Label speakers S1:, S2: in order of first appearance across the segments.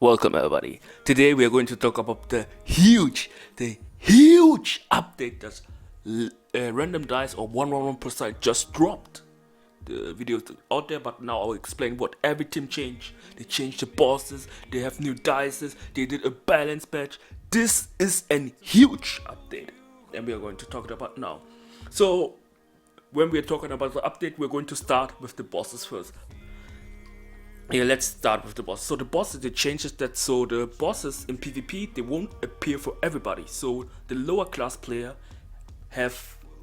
S1: Welcome everybody. Today we are going to talk about the huge update that Random Dice or 111% just dropped. The video is out there, but now I'll explain what every team changed. They changed the bosses, they have new dices, they did a balance patch. This is a huge update, and we are going to talk about now. So, when we are talking about the update, we're going to start with the bosses first. Yeah, let's start with the boss. So the bosses, they changes that, so the bosses in PvP, they won't appear for everybody. So the lower class player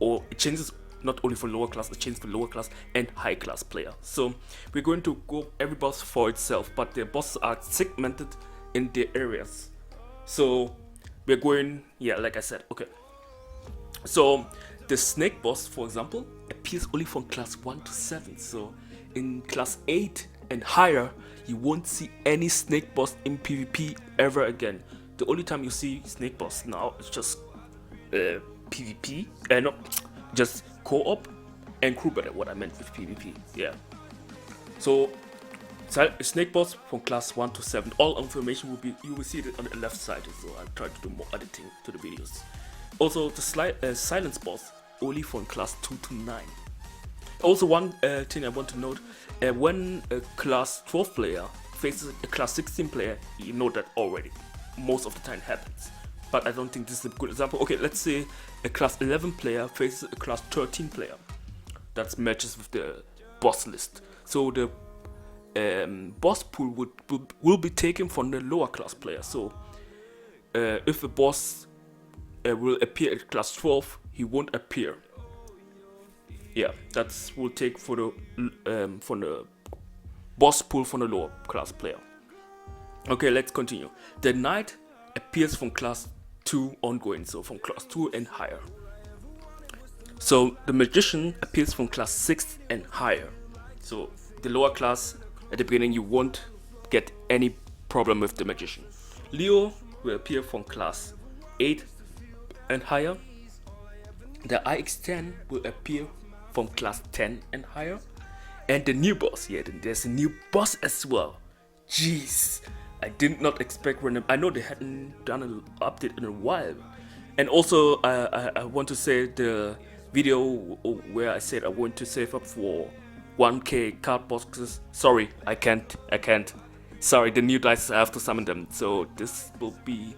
S1: or it changes not only for lower class, it changes for lower class and high class player. So we're going to go every boss for itself, but the bosses are segmented in their areas. So we're going, yeah, like I said, okay. So the snake boss, for example, appears only from class 1 to 7. So in class 8 and higher, you won't see any snake boss in PvP ever again. The only time you see snake boss now is just PvP, no, just co-op and crew battle. What I meant with PvP, yeah. So snake boss from class 1 to 7. All information you will see it on the left side. So I'll try to do more editing to the videos. Also, the silence boss only from class 2 to 9. Also, one thing I want to note, when a class 12 player faces a class 16 player, you know that already. Most of the time happens. But I don't think this is a good example. Okay, let's say a class 11 player faces a class 13 player. That matches with the boss list. So the boss pool will be taken from the lower class player. So if a boss will appear at class 12, he won't appear. Yeah, that will take for the boss pool from the lower class player. Okay, let's continue. The knight appears from class 2 ongoing, so from class 2 and higher. So the magician appears from class 6 and higher. So the lower class, at the beginning you won't get any problem with the magician. Leo will appear from class 8 and higher. The IX10 will appear from class 10 and higher. And the new boss, yeah, there's a new boss as well. Jeez, I did not expect random. I know they hadn't done an update in a while. And also, I want to say the video where I said I want to save up for 1k card boxes. Sorry, I can't. Sorry, the new dice, I have to summon them. So this will be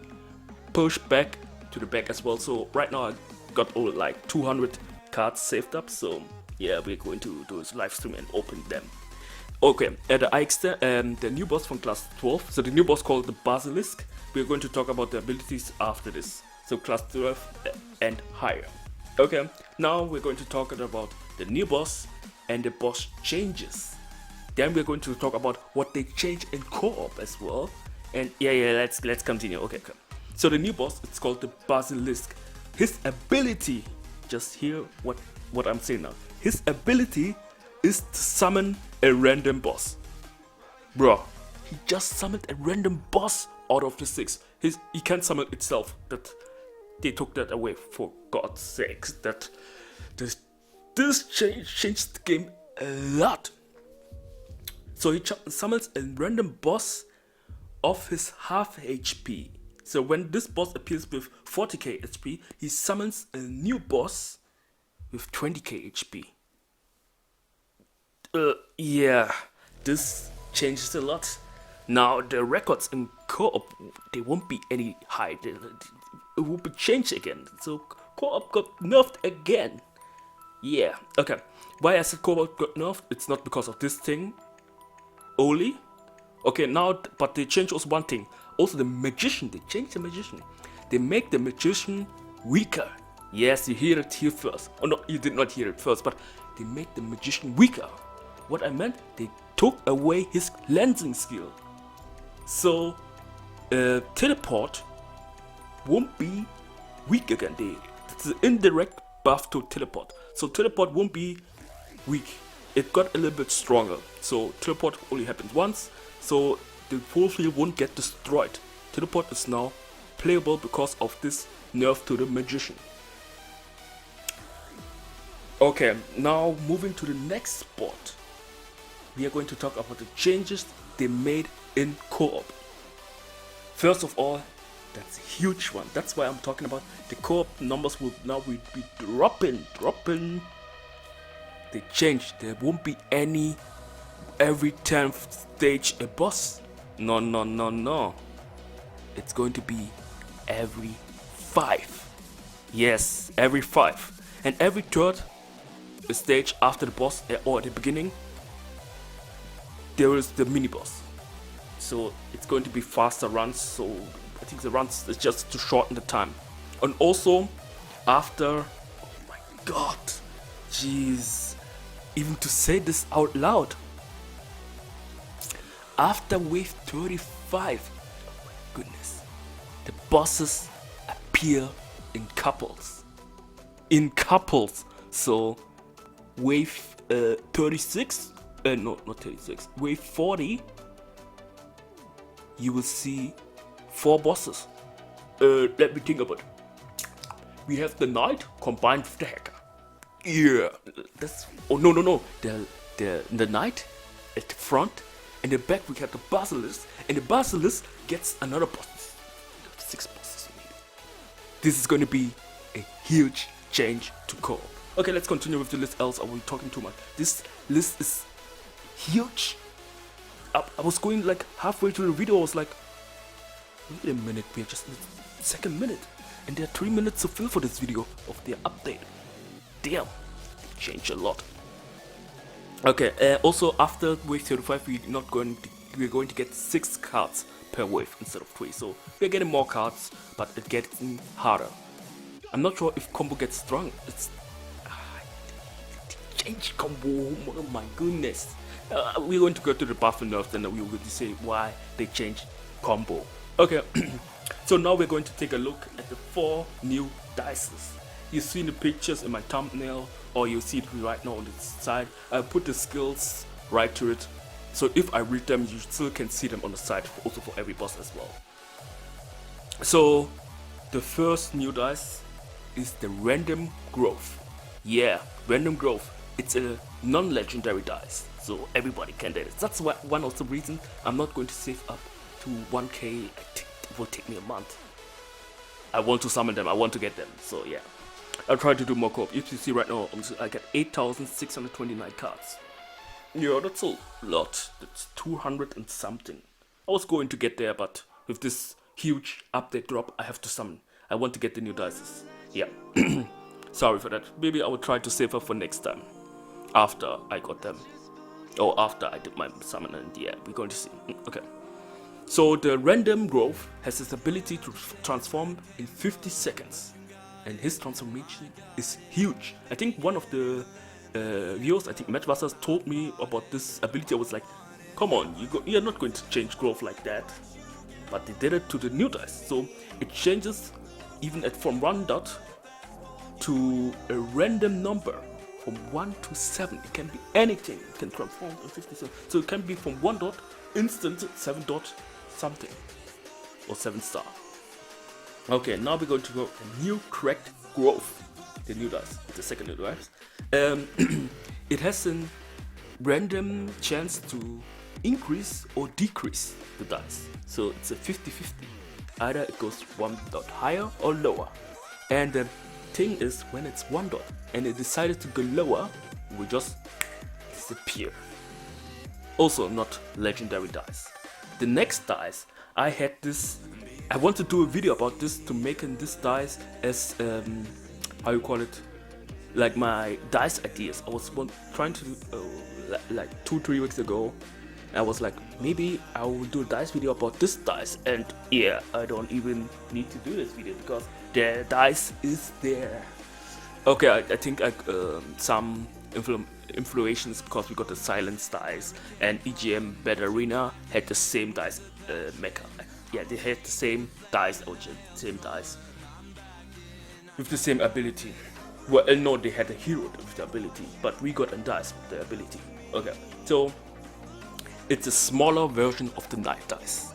S1: pushed back to the back as well. So right now I got all like 200 cards saved up, so yeah, we're going to do this live stream and open them. Okay, the new boss from class 12, so the new boss called the Basilisk. We're going to talk about the abilities after this, so class 12 and higher. Okay, now we're going to talk about the new boss and the boss changes. Then we're going to talk about what they change in co-op as well. And yeah, let's continue. Okay. So the new boss, it's called the Basilisk. His ability, just hear what I'm saying now. His ability is to summon a random boss. Bro, he just summoned a random boss out of the 6. He can't summon itself. That they took that away, for God's sakes. That this changed the game a lot. So he summons a random boss of his half HP. So when this boss appears with 40k HP, he summons a new boss with 20k HP. Yeah, this changes a lot. Now the records in co-op, they won't be any high. It will be changed again. So co-op got nerfed again. Yeah, okay. Why I said co-op got nerfed? It's not because of this thing only. Okay, now, but they changed also one thing. Also the magician, they changed the magician. They make the magician weaker. Yes, you hear it here first. Oh no, you did not hear it first, but they make the magician weaker. What I meant, they took away his cleansing skill. So, teleport won't be weak again. It's an indirect buff to teleport. So teleport won't be weak. It got a little bit stronger. So teleport only happens once. So the full field won't get destroyed. Teleport is now playable because of this nerf to the magician. Okay, now moving to the next spot. We are going to talk about the changes they made in co-op. First of all, that's a huge one. That's why I'm talking about the co-op numbers will now be dropping. They change. There won't be any every 10th stage a boss. No. It's going to be every 5. Yes, every 5. And every third stage after the boss or at the beginning, there is the mini boss. So it's going to be faster runs. So I think the runs is just to shorten the time. And also after, oh my god, jeez, even to say this out loud, after wave 35, oh my goodness, the bosses appear in couples. So wave 36, no, not 36, wave 40, you will see 4 bosses. Let me think about it. We have the knight combined with the hacker. Yeah, that's, oh no, the knight at the front, and the back we have the basilisk, and the basilisk gets another boss. 6 bosses maybe. This is going to be a huge change to co-op. Okay, let's continue with the list, else are we talking too much. This list is huge. I was going like halfway through the video, I was like, wait a minute, we are just in the second minute, and there are 3 minutes to fill for this video of their update. Damn, they changed a lot. Okay, also after wave 35 we're going to get 6 cards per wave instead of 3, so we're getting more cards, but it gets harder. I'm not sure if combo gets strong. It's change combo, oh my goodness. We're going to go to the buff and nerfs, and then we will see why they changed combo. Okay, so now we're going to take a look at the 4 new dices. You see the pictures in my thumbnail, or you see it right now on the side. I put the skills right to it, so if I read them, you still can see them on the side, also for every boss as well. So the first new dice is the random growth. Yeah, random growth. It's a non-legendary dice, so everybody can get it. That's why one of the reasons I'm not going to save up to 1k. I think it will take me a month. I want to summon them, I want to get them, so yeah. I'll try to do more co-op. If you see right now, I get 8,629 cards. Yeah, that's a lot. That's 200 and something. I was going to get there, but with this huge update drop, I have to summon. I want to get the new dices. Yeah. Sorry for that. Maybe I will try to save up for next time. After I got them. Or after I did my summon, and yeah, we're going to see. Okay. So the random growth has this ability to transform in 50 seconds. And his transformation is huge. I think one of the viewers, I think Matwasser, told me about this ability. I was like, come on, you're not going to change growth like that. But they did it to the new dice. So it changes even from 1 dot to a random number. From 1 to 7. It can be anything. It can transform in 57. So it can be from 1 dot, instant 7 dot something. Or 7 star. Okay, now we're going to go a new correct growth. The new dice, the second new dice. It has a random chance to increase or decrease the dice. So it's a 50-50. Either it goes 1 dot higher or lower. And the thing is, when it's 1 dot and it decided to go lower, it will just disappear. Also not legendary dice. The next dice, I had this, I want to do a video about this, to making this dice as how you call it, like my dice ideas. I was trying to like 2-3 weeks ago. I was like, maybe I will do a dice video about this dice, and yeah, I don't even need to do this video because the dice is there. Okay, I think some influences, because we got the silence dice, and EGM Bad Arena had the same dice mecha. Yeah, they had the same dice, or same dice with the same ability. Well, no, they had a hero with the ability, but we got a dice with the ability. Okay, so it's a smaller version of the night dice.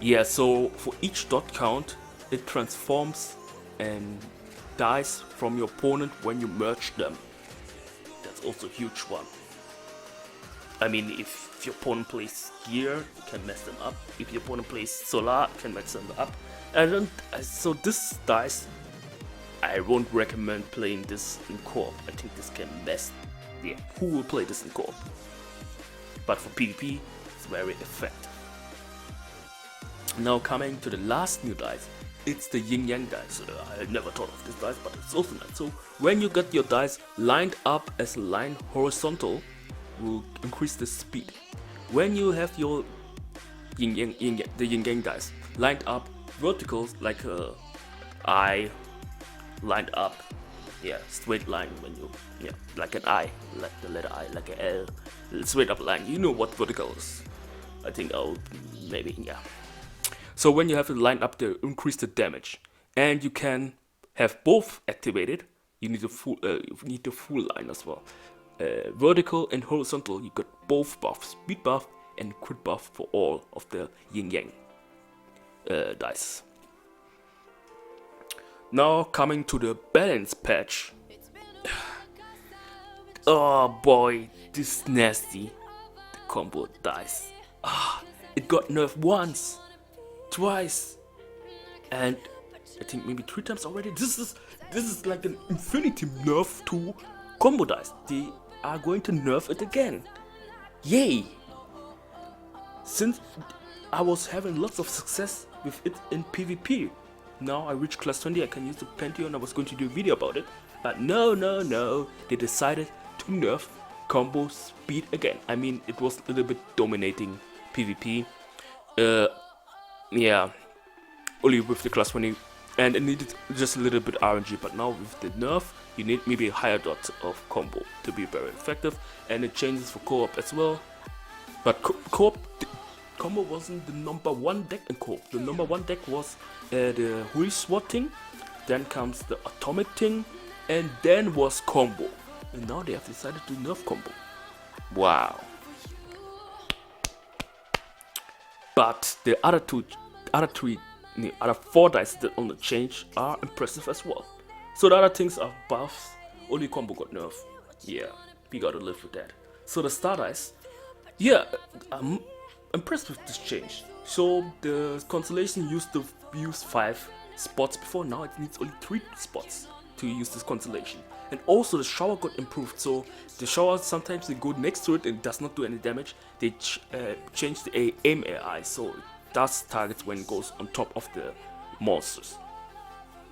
S1: Yeah, so for each dot count, it transforms and dice from your opponent when you merge them. That's also a huge one. I mean, if your opponent plays gear, you can mess them up. If your opponent plays solar, you can mess them up. So this dice, I won't recommend playing this in co-op. I think this can mess. Yeah, who will play this in co-op? But for PvP, it's very effective. Now coming to the last new dice, it's the Yin Yang dice. I never thought of this dice, but it's also nice. So when you get your dice lined up as a line horizontal, will increase the speed. When you have your the Yin Yang dice lined up vertical, like a eye lined up, yeah, straight line. When you, yeah, like an I, like the letter I, like an L, straight up line. You know what vertical is. I think I'll maybe, yeah. So when you have it lined up, they increase the damage, and you can have both activated. You need the full line as well. Vertical and horizontal, you got both buffs, speed buff and crit buff for all of the Yin Yang dice. Now coming to the balance patch. Oh boy, this is nasty. The combo dice. It got nerfed once, twice, and I think maybe 3 times already. This is like an infinity nerf to combo dice. They are going to nerf it again. Yay! Since I was having lots of success with it in PvP, now I reached class 20, I can use the Pantheon. I was going to do a video about it, but no, they decided to nerf combo speed again. I mean, it was a little bit dominating PvP. Yeah, only with the class 20, and it needed just a little bit RNG, but now with the nerf, you need maybe a higher dot of combo to be very effective, and it changes for co-op as well. But co-op combo wasn't the number one deck in co-op. The number one deck was the Hoodie SWAT thing, then comes the Atomic thing, and then was combo. And now they have decided to nerf combo. Wow. But the other 4 dice that only change are impressive as well. So the other things are buffs. Only combo got nerfed. Yeah, we gotta live with that. So the star dice, yeah, I'm impressed with this change. So the Constellation used to use 5 spots before. Now it needs only 3 spots to use this Constellation. And also the shower got improved. So the shower, sometimes they go next to it and does not do any damage. They changed the aim AI, so it does target when it goes on top of the monsters.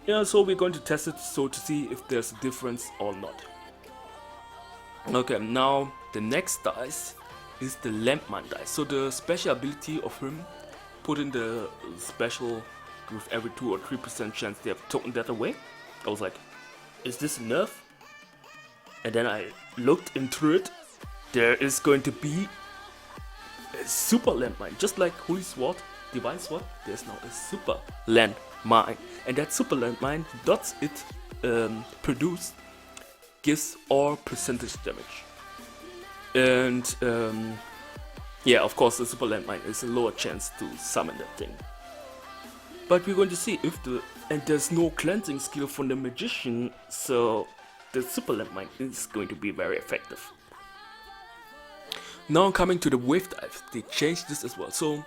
S1: Yeah, so we're going to test it so to see if there's a difference or not. Okay, now the next dice is the Lampman dice. So the special ability of him, put in the special with every 2 or 3% chance they have taken that away. I was like, is this a nerf? And then I looked into it. There is going to be a super landmine, just like Holy Sword, Divine Sword. There's now a super landmine, and that super landmine dots it produce gives all percentage damage. And yeah, of course, the super landmine is a lower chance to summon that thing. But we're going to see if and there's no cleansing skill from the magician, so the super landmine is going to be very effective. Now coming to the wave dive, they changed this as well. So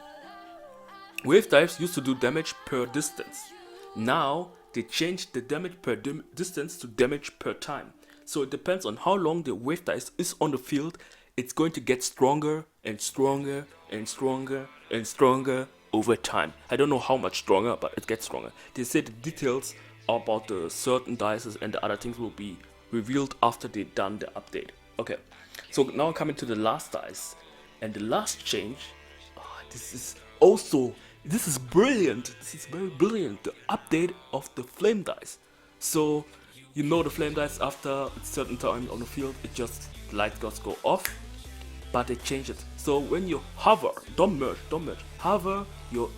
S1: wave dives used to do damage per distance. Now they changed the damage per distance to damage per time. So it depends on how long the wave dive is on the field. It's going to get stronger and stronger and stronger and stronger over time. I don't know how much stronger, but it gets stronger. They say the details about the certain dices and the other things will be revealed after they've done the update. Okay, so now coming to the last dice, and the last change. This is brilliant. This is very brilliant. The update of the flame dice. So you know the flame dice, after a certain time on the field, it just light dots go off. But they change it. So when you hover, don't merge, hover your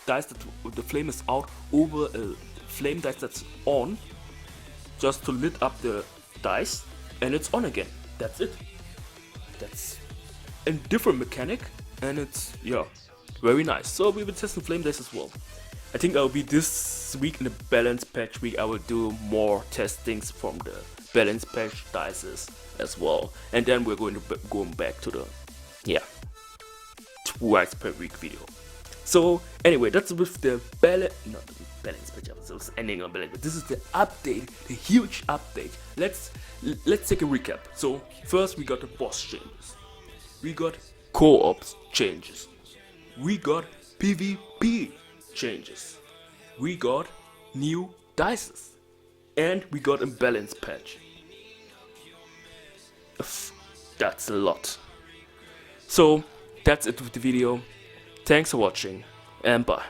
S1: dice that the flame is out over a flame dice that's on, just to lit up the dice, and it's on again. That's it. That's a different mechanic, and it's, yeah, very nice. So we will test the flame dice as well. I think I'll be this week in the balance patch week. I will do more testings from the balance patch dices as well, and then we're going back to the Yeah, twice per week video. So anyway, that's with the balance, not the balance patch episodes ending on balance, but this is the update, the huge update. Let's take a recap. So first we got the boss changes, we got co-ops changes, we got PvP changes, we got new dices, and we got a balance patch. That's a lot. So that's it with the video. Thanks for watching, and bye.